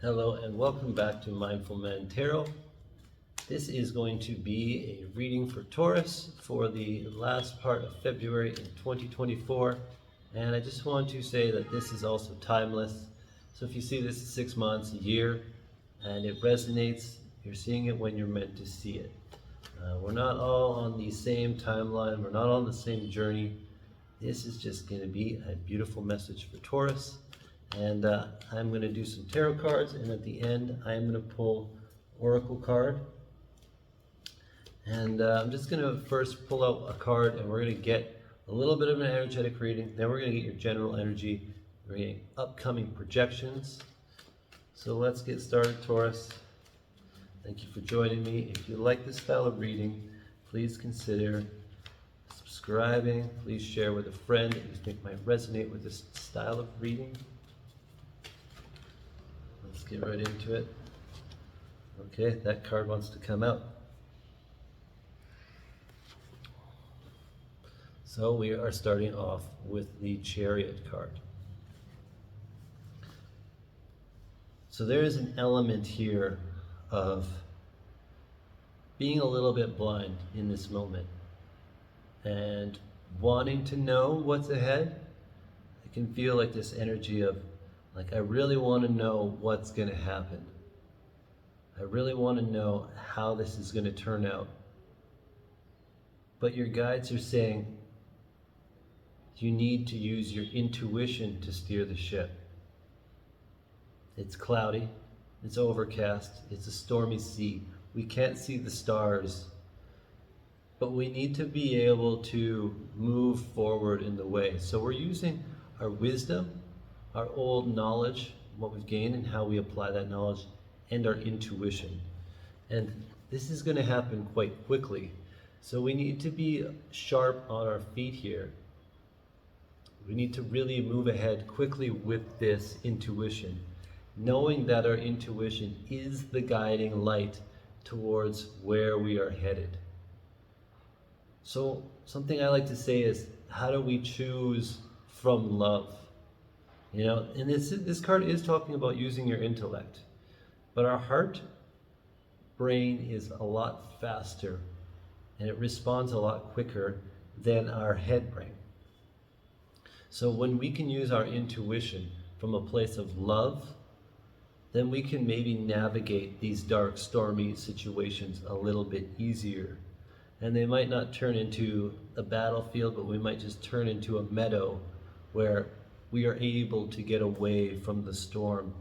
Hello and welcome back to Mindful Man Tarot. This is going to be a reading for Taurus for the last part of February in 2024. And I just want to say that this is also timeless. So if you see this 6 months, a year, and it resonates, you're seeing it when you're meant to see it. We're not all on the same timeline. We're not on the same journey. This is just going to be a beautiful message for Taurus. And I'm going to do some tarot cards, and at the end I'm going to pull oracle card. And I'm just going to first pull out a card, and we're going to get a little bit of an energetic reading. Then we're going to get your general energy. We're getting upcoming projections. So let's get started, Taurus. Thank you for joining me. If you like this style of reading, please consider subscribing. Please share with a friend that you think might resonate with this style of reading. Let's get right into it. Okay, that card wants to come out. So we are starting off with the Chariot card. So there is an element here of being a little bit blind in this moment and wanting to know what's ahead. I can feel like this energy of I really want to know what's going to happen. I really want to know how this is going to turn out. But your guides are saying you need to use your intuition to steer the ship. It's cloudy, it's overcast, it's a stormy sea. We can't see the stars, but we need to be able to move forward in the way. So we're using our wisdom, our old knowledge, what we've gained and how we apply that knowledge, and our intuition. And this is going to happen quite quickly. So we need to be sharp on our feet here. We need to really move ahead quickly with this intuition, knowing that our intuition is the guiding light towards where we are headed. So something I like to say is, how do we choose from love? You know, and this card is talking about using your intellect, but our heart brain is a lot faster and it responds a lot quicker than our head brain. So when we can use our intuition from a place of love, then we can maybe navigate these dark, stormy situations a little bit easier. And they might not turn into a battlefield, but we might just turn into a meadow where we are able to get away from the storm,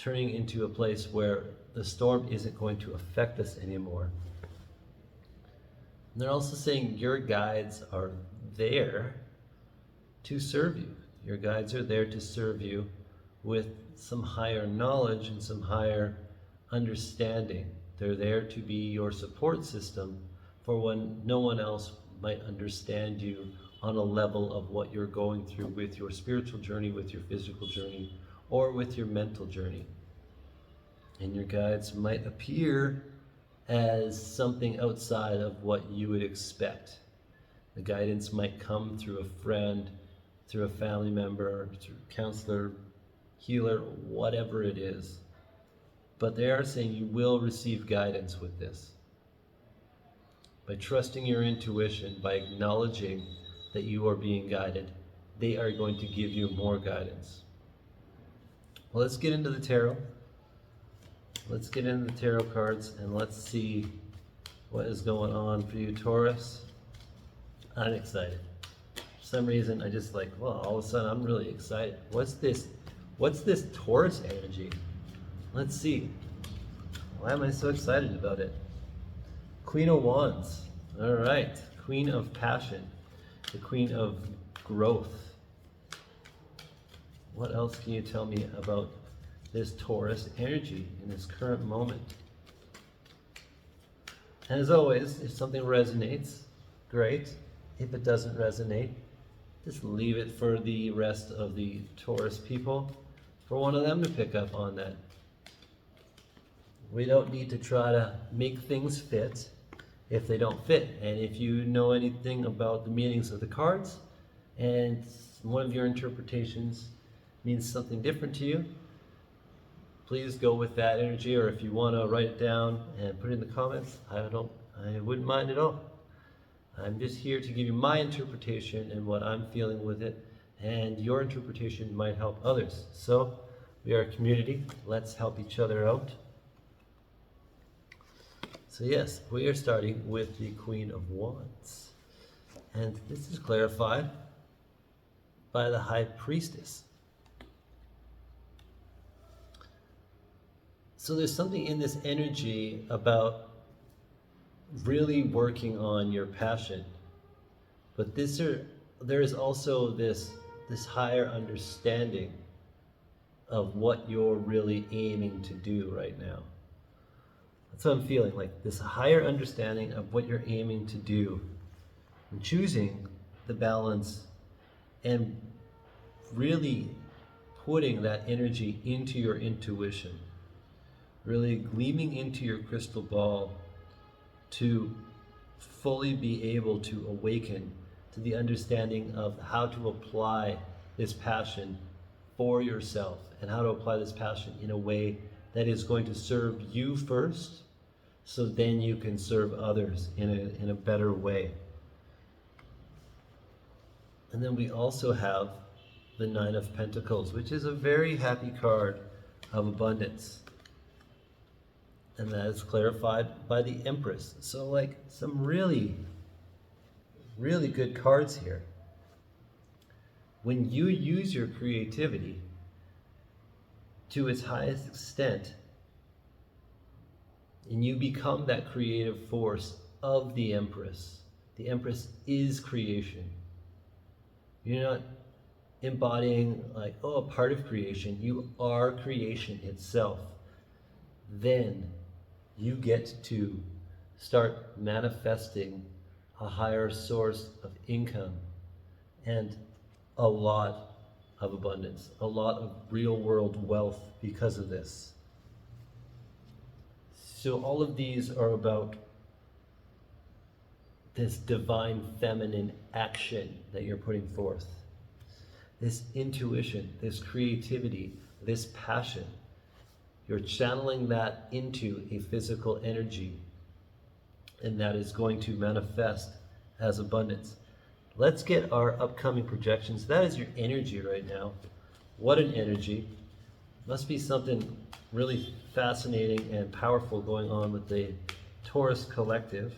turning into a place where the storm isn't going to affect us anymore. And they're also saying your guides are there to serve you. Your guides are there to serve you with some higher knowledge and some higher understanding. They're there to be your support system for when no one else might understand you on a level of what you're going through with your spiritual journey, with your physical journey, or with your mental journey. And your guides might appear as something outside of what you would expect. The guidance might come through a friend, through a family member, through a counselor, healer, whatever it is. But they are saying you will receive guidance with this. By trusting your intuition, by acknowledging that you are being guided, they are going to give you more guidance. Well, let's get into the tarot. Let's get into the tarot cards and let's see what is going on for you, Taurus. I'm excited. For some reason, I just all of a sudden I'm really excited. What's this Taurus energy? Let's see. Why am I so excited about it? Queen of Wands. All right. Queen of Passion. The Queen of Growth. What else can you tell me about this Taurus energy in this current moment? And as always, if something resonates, great. If it doesn't resonate, just leave it for the rest of the Taurus people, for one of them to pick up on that. We don't need to try to make things fit if they don't fit. And if you know anything about the meanings of the cards and one of your interpretations means something different to you, please go with that energy, or if you want to write it down and put it in the comments, I wouldn't mind at all. I'm just here to give you my interpretation and what I'm feeling with it, and your interpretation might help others. So we are a community. Let's help each other out. So yes, we are starting with the Queen of Wands. And this is clarified by the High Priestess. So there's something in this energy about really working on your passion. But there is also this higher understanding of what you're really aiming to do right now. That's what I'm feeling, like this higher understanding of what you're aiming to do and choosing the balance and really putting that energy into your intuition, really gleaming into your crystal ball to fully be able to awaken to the understanding of how to apply this passion for yourself and how to apply this passion in a way that is going to serve you first, so then you can serve others in a better way. And then we also have the Nine of Pentacles, which is a very happy card of abundance. And that is clarified by the Empress. So like some really, really good cards here. When you use your creativity to its highest extent, and you become that creative force of the Empress is creation. You're not embodying like, oh, a part of creation. You are creation itself. Then you get to start manifesting a higher source of income and a lot of abundance, a lot of real world wealth because of this. So all of these are about this divine feminine action that you're putting forth. This intuition, this creativity, this passion. You're channeling that into a physical energy, and that is going to manifest as abundance. Let's get our upcoming projections. That is your energy right now. What an energy. Must be something really fascinating and powerful going on with the Taurus collective.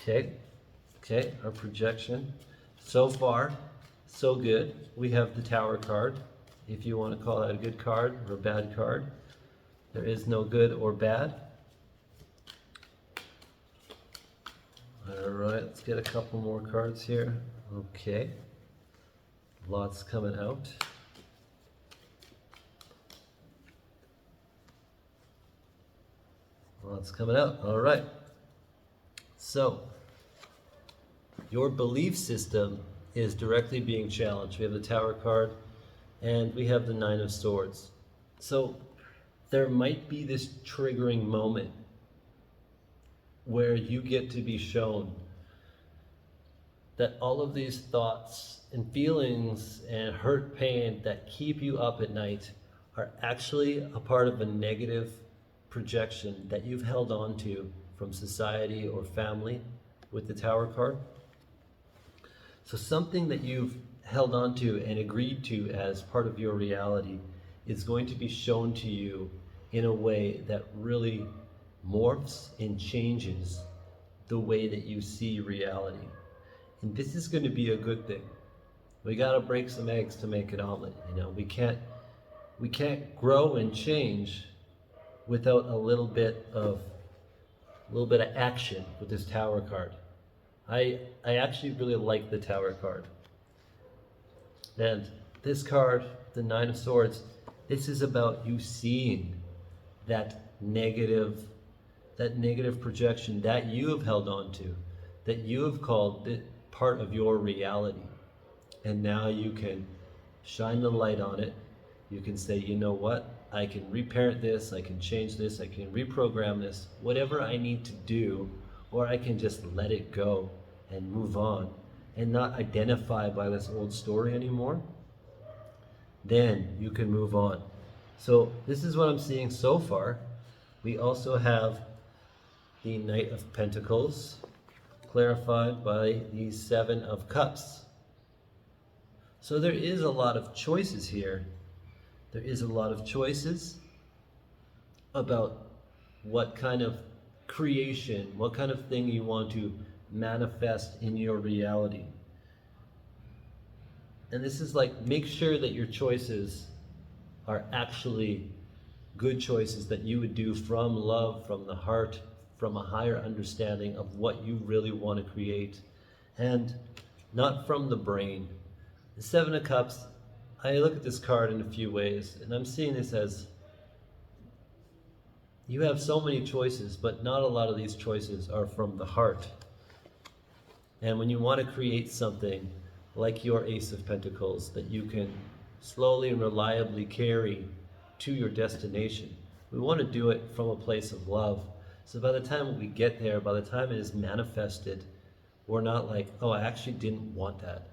Okay, our projection. So far, so good. We have the Tower card. If you want to call that a good card or a bad card, there is no good or bad. All right, let's get a couple more cards here. Okay, lots coming out. Lots coming out. All right. So, your belief system is directly being challenged. We have the Tower card and we have the Nine of Swords. So, there might be this triggering moment where you get to be shown that all of these thoughts and feelings and hurt, pain that keep you up at night are actually a part of a negative projection that you've held on to from society or family with the Tower card. So something that you've held on to and agreed to as part of your reality is going to be shown to you in a way that really morphs and changes the way that you see reality. And this is going to be a good thing. We got to break some eggs to make an omelet. You know, we can't grow and change without a little bit of action with this Tower card. I actually really like the Tower card. And this card, the Nine of Swords, this is about you seeing that negative projection that you have held on to, that you have called it part of your reality. And now you can shine the light on it. You can say, you know what? I can reparent this, I can change this, I can reprogram this, whatever I need to do, or I can just let it go and move on and not identify by this old story anymore, then you can move on. So this is what I'm seeing so far. We also have the Knight of Pentacles clarified by the Seven of Cups. So there is a lot of choices here. There is a lot of choices about what kind of creation, what kind of thing you want to manifest in your reality. And this is like, make sure that your choices are actually good choices that you would do from love, from the heart, from a higher understanding of what you really want to create, and not from the brain. The Seven of Cups, I look at this card in a few ways, and I'm seeing this as you have so many choices, but not a lot of these choices are from the heart. And when you want to create something like your Ace of Pentacles that you can slowly and reliably carry to your destination, we want to do it from a place of love. So by the time we get there, by the time it is manifested, we're not like, oh, I actually didn't want that.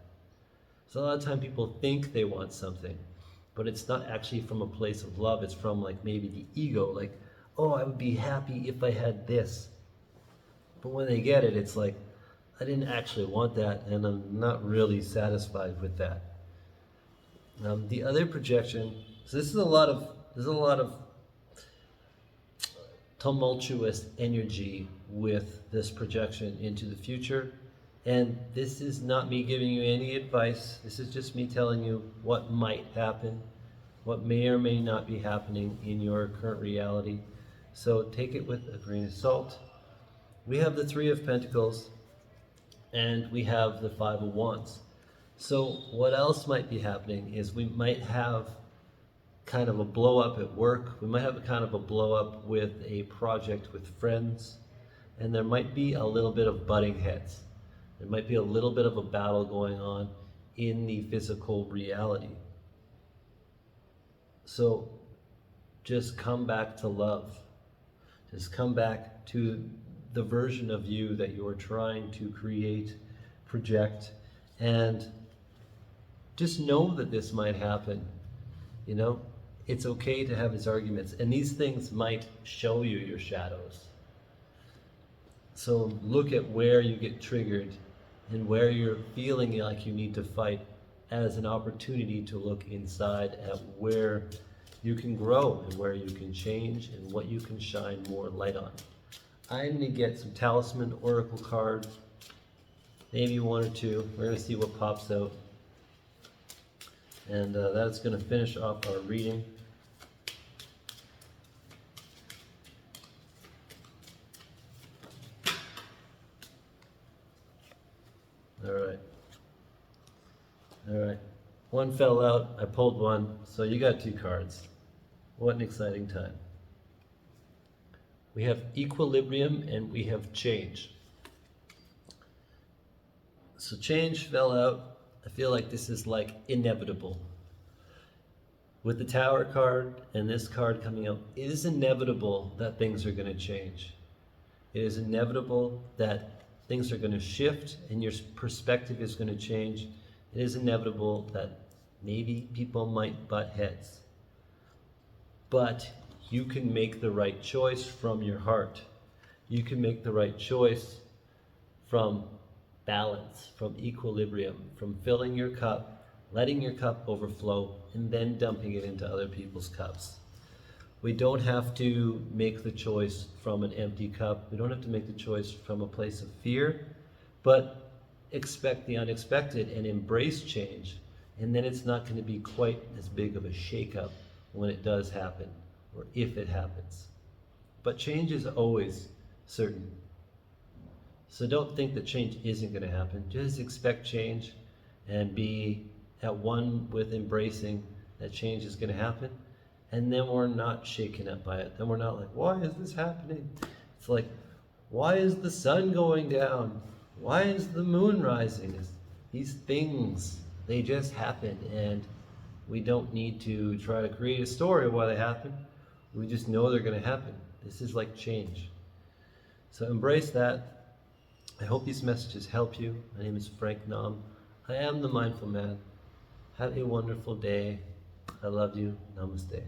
So a lot of time people think they want something, but it's not actually from a place of love. It's from like maybe the ego, like, oh, I would be happy if I had this. But when they get it, it's like, I didn't actually want that, and I'm not really satisfied with that. The other projection, so there's a lot of tumultuous energy with this projection into the future. And this is not me giving you any advice. This is just me telling you what might happen, what may or may not be happening in your current reality. So take it with a grain of salt. We have the Three of Pentacles, and we have the Five of Wands. So what else might be happening is we might have kind of a blow up at work. We might have a kind of a blow up with a project with friends, and there might be a little bit of butting heads. There might be a little bit of a battle going on in the physical reality. So just come back to love. Just come back to the version of you that you're trying to create, project, and just know that this might happen. You know, it's okay to have these arguments, and these things might show you your shadows. So look at where you get triggered and where you're feeling like you need to fight as an opportunity to look inside at where you can grow and where you can change and what you can shine more light on. I'm going to get some talisman oracle cards, maybe one or two. We're going to see what pops out. And that's going to finish off our reading. All right. One fell out. I pulled one. So you got two cards. What an exciting time. We have equilibrium and we have change. So change fell out. I feel like this is like inevitable. With the Tower card and this card coming out, it is inevitable that things are going to change. It is inevitable that things are going to shift and your perspective is going to change. It is inevitable that maybe people might butt heads. But you can make the right choice from your heart. You can make the right choice from balance, from equilibrium, from filling your cup, letting your cup overflow, and then dumping it into other people's cups. We don't have to make the choice from an empty cup. We don't have to make the choice from a place of fear, but expect the unexpected and embrace change. And then it's not going to be quite as big of a shakeup when it does happen, or if it happens. But change is always certain. So don't think that change isn't going to happen. Just expect change and be at one with embracing that change is going to happen. And then we're not shaken up by it. Then we're not like, why is this happening? It's like, why is the sun going down? Why is the moon rising? These things, they just happen, and we don't need to try to create a story of why they happen. We just know they're going to happen. This is like change. So embrace that. I hope these messages help you. My name is Frank Nam. I am the Mindful Man. Have a wonderful day. I love you. Namaste.